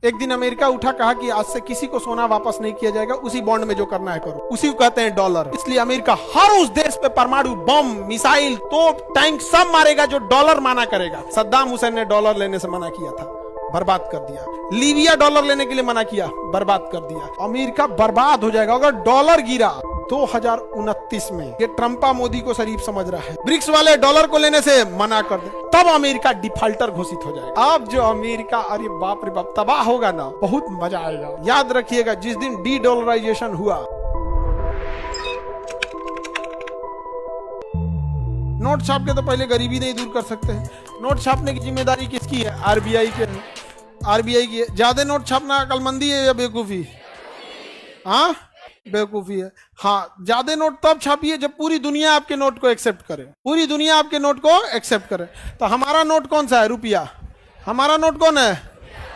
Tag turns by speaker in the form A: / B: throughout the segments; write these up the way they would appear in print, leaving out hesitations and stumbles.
A: एक दिन अमेरिका उठा, कहा कि आज से किसी को सोना वापस नहीं किया जाएगा, उसी बॉन्ड में जो करना है करो। उसी को कहते हैं डॉलर। इसलिए अमेरिका हर उस देश पे परमाणु बम, मिसाइल, तोप, टैंक सब मारेगा जो डॉलर माना करेगा। सद्दाम हुसैन ने डॉलर लेने से मना किया था, बर्बाद कर दिया। लीबिया डॉलर लेने के लिए मना किया, बर्बाद कर दिया। अमेरिका बर्बाद हो जाएगा अगर डॉलर गिरा 2029 में। ये ट्रंपा मोदी को शरीफ समझ रहा है। ब्रिक्स वाले डॉलर को लेने से मना कर दे, तब अमेरिका डिफॉल्टर घोषित हो जाएगा। अब जो अमेरिका, अरे बाप रे बाप, तबाह होगा ना, बहुत मजा आएगा। याद रखिएगा, जिस दिन डी डॉलराइजेशन हुआ, नोट छाप के तो पहले गरीबी नहीं दूर कर सकते हैं। नोट छापने की जिम्मेदारी किसकी है? आरबीआई की है। ज्यादा नोट छापना अकलमंदी है या बेवकूफी? हाँ, बेवकूफी है। हाँ, ज्यादा नोट तब छापिए जब पूरी दुनिया आपके नोट को एक्सेप्ट करे। पूरी दुनिया आपके नोट को एक्सेप्ट करे। तो हमारा नोट कौन सा है? रुपया। हमारा नोट कौन है?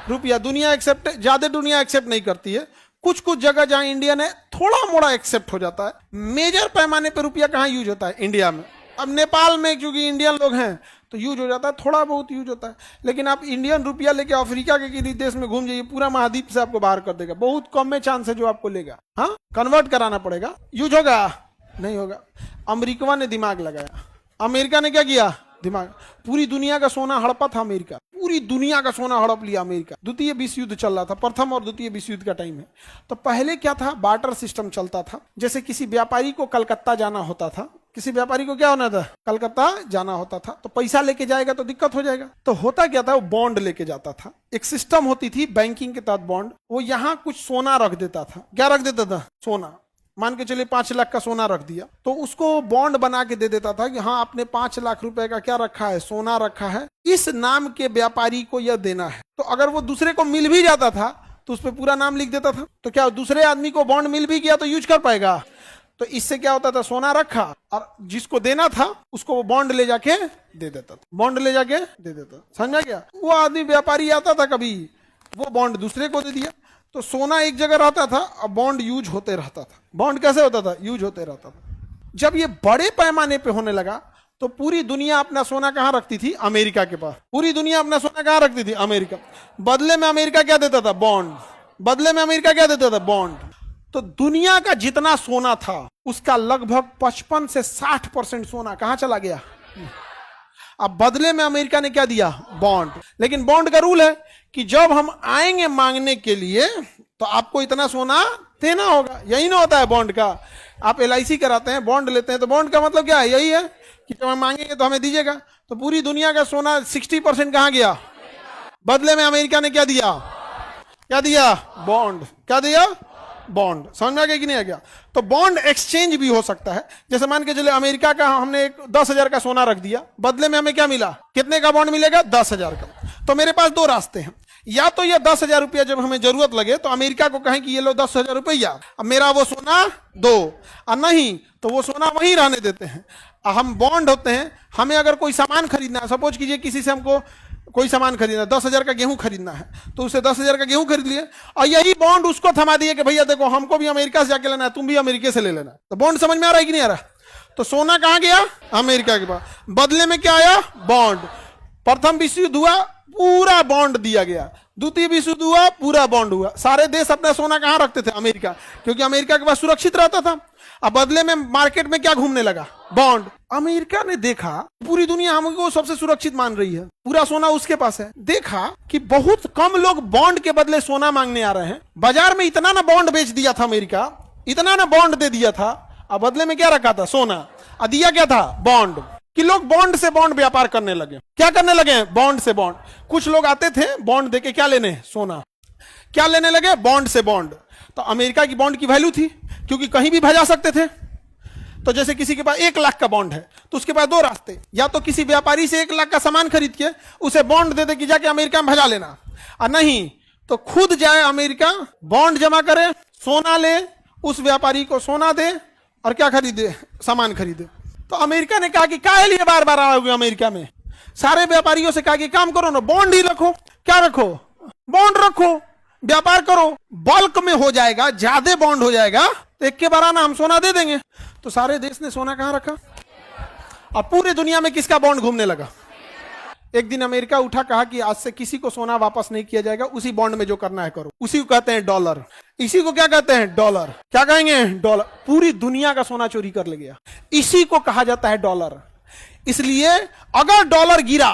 A: रुपया। दुनिया एक्सेप्ट, ज्यादा दुनिया एक्सेप्ट नहीं करती है। कुछ कुछ जगह जहां इंडियन है थोड़ा मोड़ा एक्सेप्ट हो जाता है। मेजर पैमाने पर रुपया कहाँ यूज होता है? इंडिया में। अब नेपाल में क्योंकि इंडियन लोग हैं तो यूज हो जाता है, थोड़ा बहुत यूज होता है। लेकिन आप इंडियन रुपया लेके अफ्रीका के किसी देश में घूम जाइए, पूरा महाद्वीप से आपको बाहर कर देगा। बहुत कम में चांस है जो आपको लेगा। हाँ, कन्वर्ट कराना पड़ेगा। यूज होगा? नहीं होगा। अमेरिका ने दिमाग लगाया। अमेरिका ने क्या किया? दिमाग। पूरी दुनिया का सोना हड़पा था अमेरिका, पूरी दुनिया का सोना हड़प लिया अमेरिका। द्वितीय विश्व युद्ध चल रहा था, प्रथम और द्वितीय विश्व युद्ध का टाइम है। तो पहले क्या था? बार्टर सिस्टम चलता था। जैसे किसी व्यापारी को कलकत्ता जाना होता था, किसी व्यापारी को क्या होना था? कलकत्ता जाना होता था। तो पैसा लेके जाएगा तो दिक्कत हो जाएगा। तो होता क्या था? वो बॉन्ड लेके जाता था। एक सिस्टम होती थी बैंकिंग के तहत बॉन्ड। वो यहाँ कुछ सोना रख देता था। क्या रख देता था? सोना। मान के चलिए 5 लाख का सोना रख दिया, तो उसको बॉन्ड बना के दे देता था कि हाँ, आपने 5 लाख रुपए का क्या रखा है? सोना रखा है, इस नाम के व्यापारी को यह देना है। तो अगर वो दूसरे को मिल भी जाता था तो उस पर पूरा नाम लिख देता था। तो क्या दूसरे आदमी को बॉन्ड मिल भी गया तो यूज कर पाएगा? तो इससे क्या होता था? सोना रखा और जिसको देना था उसको वो बॉन्ड ले जाके दे देता था। बॉन्ड ले जाके दे देता। समझा क्या? वो आदमी व्यापारी आता था कभी, वो बॉन्ड दूसरे को दे दिया। तो सोना एक जगह रहता था और बॉन्ड यूज होते रहता था। बॉन्ड कैसे होता था? यूज होते रहता था। जब ये बड़े पैमाने पे होने लगा तो पूरी दुनिया अपना सोना कहां रखती थी? अमेरिका के पास। पूरी दुनिया अपना सोना कहां रखती थी? अमेरिका। बदले में अमेरिका क्या देता था? बॉन्ड। बदले में अमेरिका क्या देता था? बॉन्ड। तो दुनिया का जितना सोना था उसका लगभग 55 से 60% सोना कहां चला गया? अब बदले में अमेरिका ने क्या दिया? बॉन्ड। लेकिन बॉन्ड का रूल है कि जब हम आएंगे मांगने के लिए तो आपको इतना सोना देना होगा। यही ना होता है बॉन्ड का? आप LIC कराते हैं, बॉन्ड लेते हैं, तो बॉन्ड का मतलब क्या है? यही है कि जब हम मांगेंगे तो हमें दीजिएगा। तो पूरी दुनिया का सोना 60% कहां गया? बदले में अमेरिका ने क्या दिया? क्या दिया? बॉन्ड। क्या दिया? बॉन्ड। समझ में आ गया कि नहीं आ गया? तो बॉन्ड एक्सचेंज भी हो सकता है। जैसे मान के चले अमेरिका का हमने एक 10,000 का सोना रख दिया, बदले में हमें क्या मिला? कितने का बॉन्ड मिलेगा? 10,000 का। तो मेरे पास 2 रास्ते हैं। या तो ये 10,000 रुपया जब हमें जरूरत लगे तो अमेरिका को कहें कि ये लो 10,000 रुपया, अब मेरा वो सोना दो, और नहीं तो वो सोना वहीं रहने देते हैं। हम बॉन्ड होते हैं, हमें अगर कोई सामान खरीदना है, सपोज कीजिए किसी से हमको कोई सामान खरीदना, 10,000 का गेहूं खरीदना है, तो उसे 10,000 का गेहूं खरीद लिए और यही बॉन्ड उसको थमा दिए कि भैया देखो हमको भी अमेरिका से जाके लेना है, तुम भी अमेरिका से ले लेना। तो बॉन्ड समझ में आ रहा है कि नहीं आ रहा? तो सोना कहां गया? अमेरिका के पास। बदले में क्या आया? बॉन्ड। प्रथम विश्व युद्ध हुआ, पूरा बॉन्ड दिया गया। द्वितीय विश्व युद्ध हुआ, पूरा बॉन्ड हुआ। सारे देश अपना सोना कहां रखते थे? अमेरिका, क्योंकि अमेरिका के पास सुरक्षित रहता था। अब बदले में मार्केट में क्या घूमने लगा? बॉन्ड। अमेरिका ने देखा पूरी दुनिया हमको सबसे सुरक्षित मान रही है, पूरा सोना उसके पास है। देखा कि बहुत कम लोग बॉन्ड के बदले सोना मांगने आ रहे हैं। बाजार में इतना ना बॉन्ड बेच दिया था अमेरिका, इतना ना बॉन्ड दे दिया था, अब बदले में क्या रखा था? सोना। और दिया क्या था? बॉन्ड। कि लोग बॉन्ड से बॉन्ड व्यापार करने लगे। क्या करने लगे? बॉन्ड से बॉन्ड। कुछ लोग आते थे बॉन्ड देके क्या लेने? सोना। क्या लेने लगे? बॉन्ड से बॉन्ड। तो अमेरिका की बॉन्ड की वैल्यू थी, क्योंकि कहीं भी भेजा सकते थे। तो जैसे किसी के पास 1 लाख का बॉन्ड है तो उसके पास 2 रास्ते, या तो किसी व्यापारी से 1 लाख का सामान खरीद के उसे बॉन्ड दे दे कि जाके अमेरिका में भेजा लेना, और नहीं तो खुद जाए अमेरिका, बॉन्ड जमा करे, सोना ले, उस व्यापारी को सोना दे और क्या खरीदे? सामान खरीदे। तो अमेरिका ने कहा कि काहे लिए बार बार आओगे अमेरिका में? सारे व्यापारियों से कहा कि काम करो ना, बॉन्ड ही रखो। क्या रखो? बॉन्ड रखो, व्यापार करो, बल्क में हो जाएगा, ज्यादा बॉन्ड हो जाएगा तो एक के बार आना, हम सोना दे देंगे। तो सारे देश ने सोना कहां रखा? और पूरे दुनिया में किसका बॉन्ड घूमने लगा? एक दिन अमेरिका उठा, कहा कि आज से किसी को सोना वापस नहीं किया जाएगा, उसी बॉन्ड में जो करना है करो। उसी को कहते हैं डॉलर। इसी को क्या कहते हैं? डॉलर। क्या कहेंगे? डॉलर। पूरी दुनिया का सोना चोरी कर ले गया, इसी को कहा जाता है डॉलर। इसलिए अगर डॉलर गिरा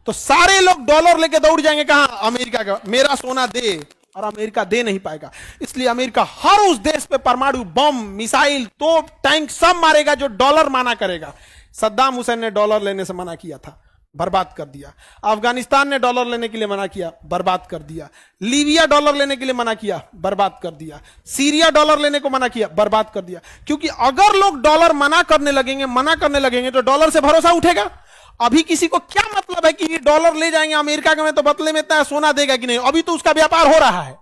A: तो सारे लोग डॉलर लेके दौड़ जाएंगे कहां? अमेरिका का। मेरा सोना दे, और अमेरिका दे नहीं पाएगा। इसलिए अमेरिका हर उस देश पे परमाणु बम, मिसाइल, तोप, टैंक सब मारेगा जो डॉलर माना करेगा। सद्दाम हुसैन ने डॉलर लेने से मना किया था, बर्बाद कर दिया। अफगानिस्तान ने डॉलर लेने के लिए मना किया, बर्बाद कर दिया। लीबिया डॉलर लेने के लिए मना किया, बर्बाद कर दिया। सीरिया डॉलर लेने को मना किया, बर्बाद कर दिया। क्योंकि अगर लोग डॉलर मना करने लगेंगे तो डॉलर से भरोसा उठेगा। अभी किसी को क्या मतलब है कि डॉलर ले जाएंगे अमेरिका के में तो बदले में इतना सोना देगा कि नहीं? अभी तो उसका व्यापार हो रहा है,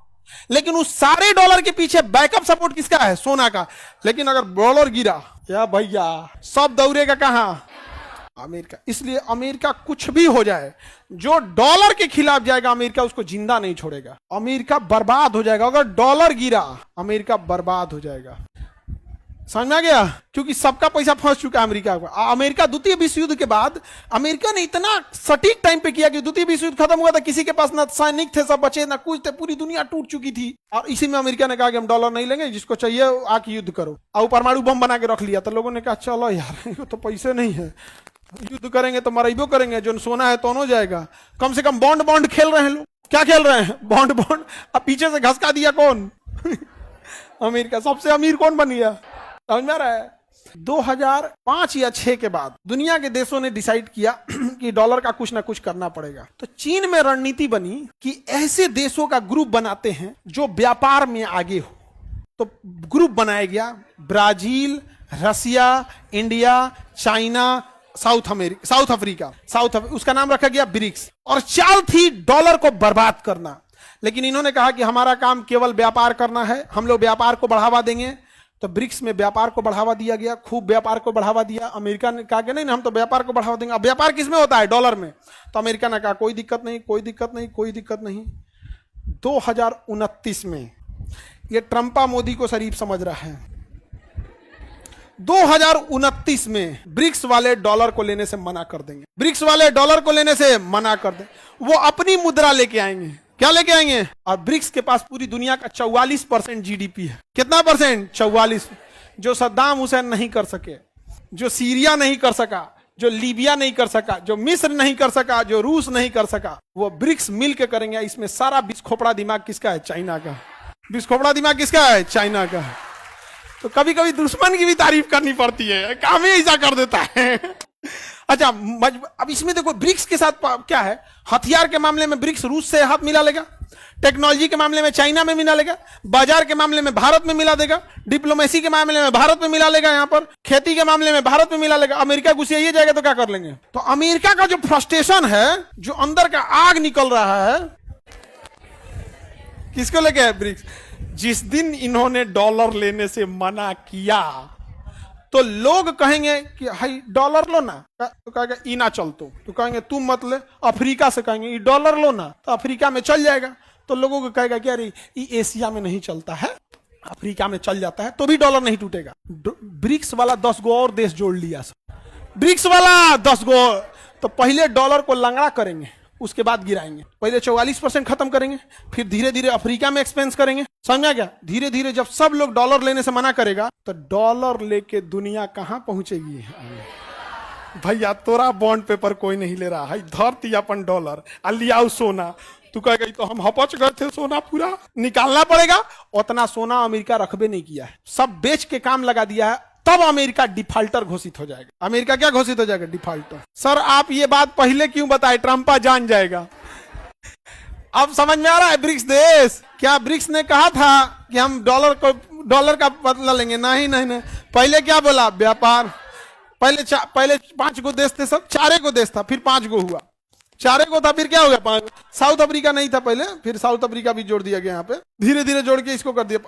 A: लेकिन उस सारे डॉलर के पीछे बैकअप सपोर्ट किसका है? सोना का। लेकिन अगर डॉलर गिरा, या भैया सब दौड़ेगा कहां? अमेरिका। इसलिए अमेरिका कुछ भी हो जाए, जो डॉलर के खिलाफ जाएगा अमेरिका उसको जिंदा नहीं छोड़ेगा। अमेरिका बर्बाद हो जाएगा। अगर डॉलर गिरा अमेरिका बर्बाद हो जाएगा। समझ में आ गया? क्योंकि सबका पैसा फंस चुका है अमेरिका का। अमेरिका द्वितीय विश्व युद्ध के बाद अमेरिका ने इतना सटीक टाइम पे किया कि द्वितीय विश्व युद्ध खत्म हुआ था, किसी के पास ना सैनिक थे, सब बचे ना कुछ थे, पूरी दुनिया टूट चुकी थी। और इसी में अमेरिका ने कहा कि हम डॉलर नहीं लेंगे, जिसको चाहिए आके युद्ध करो। और परमाणु बम बना के रख लिया। तो लोगों ने कहा चलो यार, तो पैसे नहीं है, युद्ध करेंगे तो मरेबो करेंगे, जो सोना है तो हो जाएगा। कम से कम बॉन्ड खेल रहे हैं लोग। क्या खेल रहे हैं? बॉन्ड। अब पीछे से घसका दिया कौन? अमेरिका। सबसे अमीर कौन बन गया? समझ में आ रहा है? 2005 या 6 के बाद दुनिया के देशों ने डिसाइड किया कि डॉलर का कुछ ना कुछ करना पड़ेगा। तो चीन में रणनीति बनी कि ऐसे देशों का ग्रुप बनाते हैं जो व्यापार में आगे हो। तो ग्रुप बनाया गया, ब्राजील, रसिया, इंडिया, चाइना, साउथ अफ्रीका, उसका नाम रखा गया ब्रिक्स। और चाल थी डॉलर को बर्बाद करना। लेकिन इन्होंने कहा कि हमारा काम केवल व्यापार करना है, हम लोग व्यापार को बढ़ावा देंगे। तो ब्रिक्स में व्यापार को बढ़ावा दिया गया, खूब व्यापार को बढ़ावा दिया। अमेरिका ने कहा कि नहीं, हम तो व्यापार को बढ़ावा देंगे। अब व्यापार किस में होता है? डॉलर में। तो अमेरिका ने कहा कोई दिक्कत नहीं, कोई दिक्कत नहीं, कोई दिक्कत नहीं। 2029 में ये ट्रंपा मोदी को शरीफ समझ रहा है। 2029 में ब्रिक्स वाले डॉलर को लेने से मना कर देंगे। ब्रिक्स वाले डॉलर को लेने से मना कर दें, वो अपनी मुद्रा लेके आएंगे। क्या लेके आएंगे? और ब्रिक्स के पास पूरी दुनिया का 44% जीडीपी है। कितना परसेंट? 44। जो सद्दाम हुसैन नहीं कर सके, जो सीरिया नहीं कर सका, जो लीबिया नहीं कर सका, जो मिस्र नहीं कर सका, जो रूस नहीं कर सका, वो ब्रिक्स मिल के करेंगे। इसमें सारा बिस्खोपड़ा दिमाग किसका है? चाइना का। बिस्खोपड़ा दिमाग किसका है? चाइना का। तो कभी कभी दुश्मन की भी तारीफ करनी पड़ती है, काम ही ऐसा कर देता है। अच्छा, अब इसमें देखो ब्रिक्स के साथ क्या है? हथियार के मामले में ब्रिक्स रूस से हाथ मिला लेगा, टेक्नोलॉजी के मामले में चाइना में मिला लेगा, बाजार के मामले में भारत में मिला देगा, डिप्लोमेसी के मामले में भारत में मिला लेगा, यहाँ पर खेती के मामले में भारत में मिला लेगा। अमेरिका घुसिए जाएगा तो क्या कर लेंगे? तो अमेरिका का जो फ्रस्ट्रेशन है, जो अंदर का आग निकल रहा है, किसको लेके है? ब्रिक्स। जिस दिन इन्होंने डॉलर लेने से मना किया तो लोग कहेंगे कि हाई डॉलर लो ना, तो कहेगा ई ना चल। तो कहेंगे तुम मत ले। अफ्रीका से कहेंगे ई डॉलर लो ना, तो अफ्रीका में चल जाएगा। तो लोगों को कहेगा कि अरे ये एशिया में नहीं चलता है, अफ्रीका में चल जाता है, तो भी डॉलर नहीं टूटेगा। ब्रिक्स वाला 10 गो और देश जोड़ लिया सब, ब्रिक्स वाला 10 गो। तो पहले डॉलर को लंगड़ा करेंगे, उसके बाद गिराएंगे। पहले 44% खत्म करेंगे, फिर धीरे धीरे अफ्रीका में एक्सपेंस करेंगे। समझा क्या? धीरे धीरे जब सब लोग डॉलर लेने से मना करेगा तो डॉलर लेके दुनिया कहां पहुंचेगी? भैया तोरा बॉन्ड पेपर कोई नहीं ले रहा है, धरती अपन डॉलर लियाओ सोना। तू कह गई तो हम हपच गए थे, सोना पूरा निकालना पड़ेगा। उतना सोना अमेरिका रखबे नहीं किया है, सब बेच के काम लगा दिया है। तब अमेरिका डिफॉल्टर घोषित हो जाएगा। अमेरिका क्या घोषित हो जाएगा? डिफॉल्टर। सर आप ये बात पहले क्यों बताए? ट्रंपा जान जाएगा। अब समझ में आ रहा है? ब्रिक्स देश, क्या ब्रिक्स ने कहा था कि हम डॉलर का बदला लेंगे? नहीं नहीं नहीं। पहले क्या बोला? व्यापार। पहले 5 गो देश थे, सब 4 गो देश था, फिर 5 गो हुआ। 4 गो था, फिर क्या हो गया? 5। साउथ अफ्रीका नहीं था पहले, फिर साउथ अफ्रीका भी जोड़ दिया गया यहाँ पे। धीरे धीरे जोड़ के इसको कर दिया।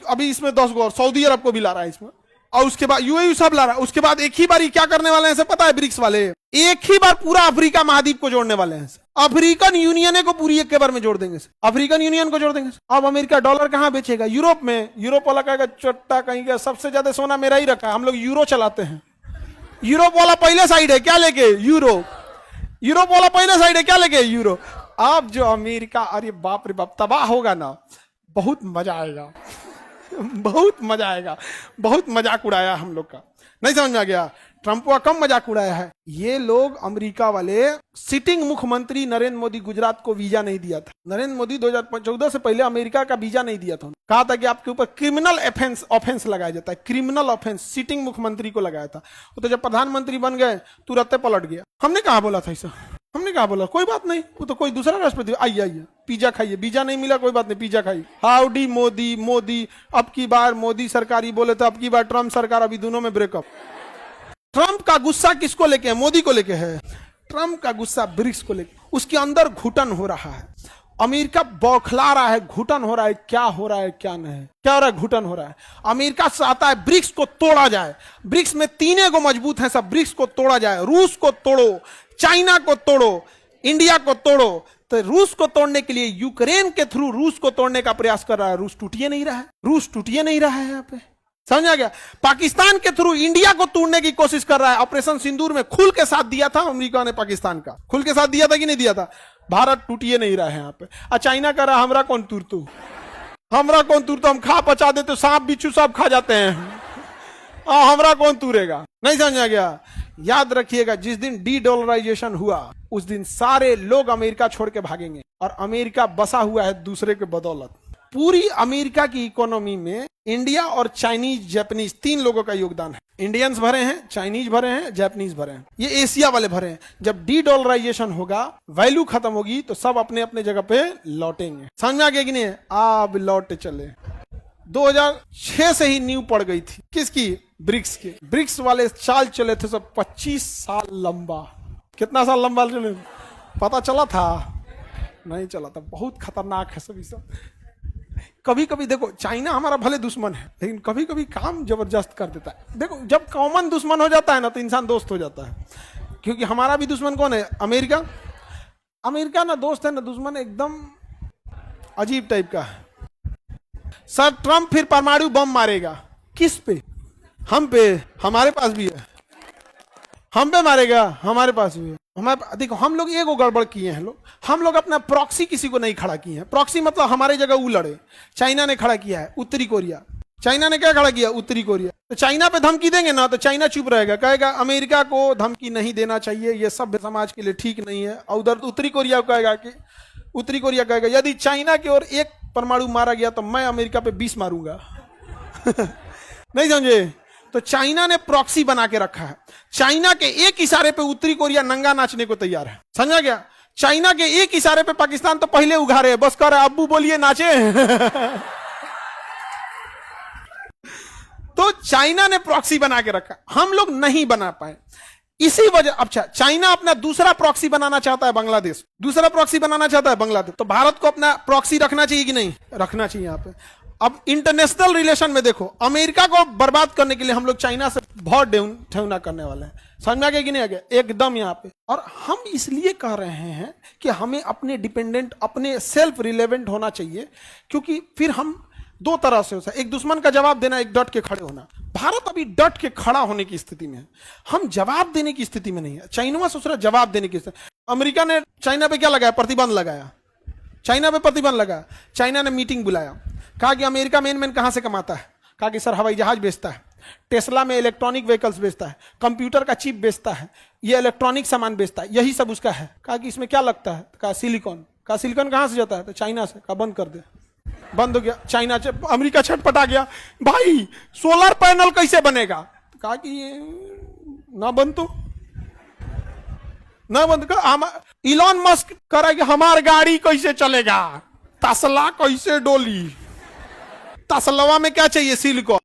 A: अभी इसमें 10 गो और सऊदी अरब को भी ला रहा है इसमें, और उसके बाद यूएई सब ला रहा है। उसके बाद एक ही बार ही क्या करने वाले हैं पता है? ब्रिक्स वाले एक ही बार पूरा अफ्रीका महाद्वीप को जोड़ने वाले हैं। अफ्रीकन यूनियन को पूरी एक के बार में जोड़ देंगे, अफ्रीकन यूनियन को जोड़ देंगे। अब अमेरिका डॉलर कहां बेचेगा? यूरोप में। यूरोप वाला कहेगा चट्टा कहीं का, सबसे ज्यादा सोना मेरा ही रखा है, हम लोग यूरो चलाते हैं। यूरोप वाला पहले साइड है क्या लेके? यूरो। यूरोप वाला पहले साइड है, क्या लेके यूरो। अब जो अमेरिका, अरे बाप रे बाप, तबाह होगा ना, बहुत मजा आएगा। बहुत मजा आएगा। बहुत मजाक उड़ाया हम लोग का, नहीं समझ में आ गया। ट्रंप का कम मजाक उड़ाया है। ये लोग अमेरिका वाले, सिटिंग मुख्यमंत्री नरेंद्र मोदी गुजरात को वीजा नहीं दिया था। नरेंद्र मोदी 2014 से पहले अमेरिका का वीजा नहीं दिया था। कहा था कि आपके ऊपर क्रिमिनल ऑफेंस लगाया जाता है, क्रिमिनल ऑफेंस सिटिंग मुख्यमंत्री को लगाया था। तो जब प्रधानमंत्री बन गए तुरंत पलट गया। हमने कहा बोला था ऐसा, हमने कहा बोला कोई बात नहीं, वो तो कोई दूसरा राष्ट्रपति, आइए आइए पिज्जा खाइए, वीजा नहीं मिला कोई बात नहीं, पिज्जा खाइए। हाउडी मोदी, मोदी, अब की बार मोदी सरकार ही बोले थे, अब की बार ट्रंप सरकार, अभी दोनों में ब्रेकअप। ट्रंप का गुस्सा किसको लेके है? मोदी को लेके है। ट्रंप का गुस्सा ब्रिक्स को लेके, उसके अंदर घुटन हो रहा है। अमेरिका बौखला रहा है, घुटन हो रहा है, क्या हो रहा है क्या नहीं, क्या हो रहा है, घुटन हो रहा है। अमेरिका चाहता है ब्रिक्स को तोड़ा जाए। ब्रिक्स में तीन को मजबूत है, सब ब्रिक्स को तोड़ा जाए। रूस को तोड़ो, चाइना को तोड़ो, इंडिया को तोड़ो। तो रूस को तोड़ने के लिए यूक्रेन के थ्रू रूस को तोड़ने का प्रयास कर रहा है। रूस टूटिए नहीं रहा है, रूस टूटिए नहीं रहा है। यहाँ पे समझ आ गया। पाकिस्तान के थ्रू इंडिया को तोड़ने की कोशिश कर रहा है। ऑपरेशन सिंदूर में खुल के साथ दिया था अमेरिका ने, पाकिस्तान का खुल के साथ दिया था कि नहीं दिया था। भारत टूटिए नहीं रहा है यहाँ पे। और चाइना कर रहा हमरा कौन तूर तू, हमरा कौन तूर तो, हम खा पचा देते, सांप बिच्छू सब खा जाते हैं, हमरा कौन तूरेगा। नहीं समझ आ गया। याद रखिएगा, जिस दिन डी डॉलराइजेशन हुआ उस दिन सारे लोग अमेरिका छोड़ के भागेंगे, और अमेरिका बसा हुआ है दूसरे के बदौलत। पूरी अमेरिका की इकोनॉमी में इंडिया और चाइनीज, जापानीज, तीन लोगों का योगदान है। इंडियंस भरे हैं, चाइनीज भरे हैं, जापानीज भरे हैं, ये एशिया वाले भरे हैं। जब डी डॉलराइजेशन होगा, वैल्यू खत्म होगी, तो सब अपने अपने जगह पे लौटेंगे। समझ में आ गया कि नहीं? अब लौटे चले। 2006 से ही नींव पड़ गई थी किसकी? ब्रिक्स की। ब्रिक्स वाले चाल चले थे सब 25 साल लंबा। कितना साल लंबा चले पता चला था? नहीं चला था। बहुत खतरनाक है सभी सब। कभी कभी देखो, चाइना हमारा भले दुश्मन है, लेकिन कभी कभी काम जबरदस्त कर देता है। देखो, जब कॉमन दुश्मन हो जाता है ना, तो इंसान दोस्त हो जाता है। क्योंकि हमारा भी दुश्मन कौन है? अमेरिका। अमेरिका ना दोस्त है ना दुश्मन, एकदम अजीब टाइप का है। सर ट्रंप फिर परमाणु बम मारेगा। किस पे? हम पे। हमारे पास भी है। हम पे मारेगा, हमारे पास भी है। हमारे देखो, हम लोग एगो गड़बड़ किए हैं लोग। हम लोग अपना प्रॉक्सी किसी को नहीं खड़ा किए हैं। प्रॉक्सी मतलब हमारे जगह वो लड़े। चाइना ने खड़ा किया है, उत्तरी कोरिया। चाइना ने क्या खड़ा किया? उत्तरी कोरिया। तो चाइना पे धमकी देंगे ना, तो चाइना चुप रहेगा, कहेगा अमेरिका को धमकी नहीं देना चाहिए, ये सभ्य समाज के लिए ठीक नहीं है। और उधर उत्तरी कोरिया कहेगा कि, उत्तरी कोरिया कहेगा यदि चाइना की ओर एक परमाणु मारा गया तो मैं अमेरिका पे 20 मारूंगा। नहीं समझे? तो चाइना ने प्रॉक्सी बना के रखा है। चाइना के एक इशारे पे उत्तरी कोरिया नंगा नाचने को तैयार है। समझा गया? चाइना के एक इशारे पे पाकिस्तान तो पहले उघारे, बस कर अब्बू बोलिए नाचे। तो चाइना ने प्रॉक्सी बना के रखा, हम लोग नहीं बना पाए। इसी वजह, अच्छा चाइना अपना दूसरा प्रॉक्सी बनाना चाहता है, बांग्लादेश। दूसरा प्रॉक्सी बनाना चाहता है बांग्लादेश। तो भारत को अपना प्रॉक्सी रखना चाहिए कि नहीं? रखना चाहिए यहाँ पे। अब इंटरनेशनल रिलेशन में देखो, अमेरिका को बर्बाद करने के लिए हम लोग चाइना से बहुत ठेवना करने वाले हैं। समझ में आ गया कि नहीं आ गया? एकदम यहाँ पे। और हम इसलिए कह रहे हैं कि हमें अपने डिपेंडेंट, अपने सेल्फ रिलेवेंट होना चाहिए, क्योंकि फिर हम दो तरह से होता है। एक दुश्मन का जवाब देना, एक डट के खड़े होना। भारत अभी डट के खड़ा होने की स्थिति में है, हम जवाब देने की स्थिति में नहीं है। चाइना सोच रहा जवाब देने की स्थिति। अमेरिका ने चाइना पे क्या लगाया? प्रतिबंध लगाया। चाइना पे प्रतिबंध लगाया। चाइना ने मीटिंग बुलाया, कहा कि अमेरिका मेन कहां से कमाता है? कहा कि सर हवाई जहाज बेचता है, टेस्ला में इलेक्ट्रॉनिक व्हीकल्स बेचता है, कंप्यूटर का चिप बेचता है, ये इलेक्ट्रॉनिक सामान बेचता है, यही सब उसका है। कहा कि इसमें क्या लगता है? कहा सिलिकॉन। कहा सिलिकॉन कहां से जाता है? तो चाइना से। कहा बंद कर दे। बंद हो गया। चाइना अमेरिका छटपटा गया, भाई सोलर पैनल कैसे बनेगा? तो कहा कि ये ना बंद, तो ना बंद कर। इलॉन मस्क कह कि हमार गाड़ी कैसे चलेगा, तसला कैसे डोली। तसलवा में क्या चाहिए? सिलिकॉन।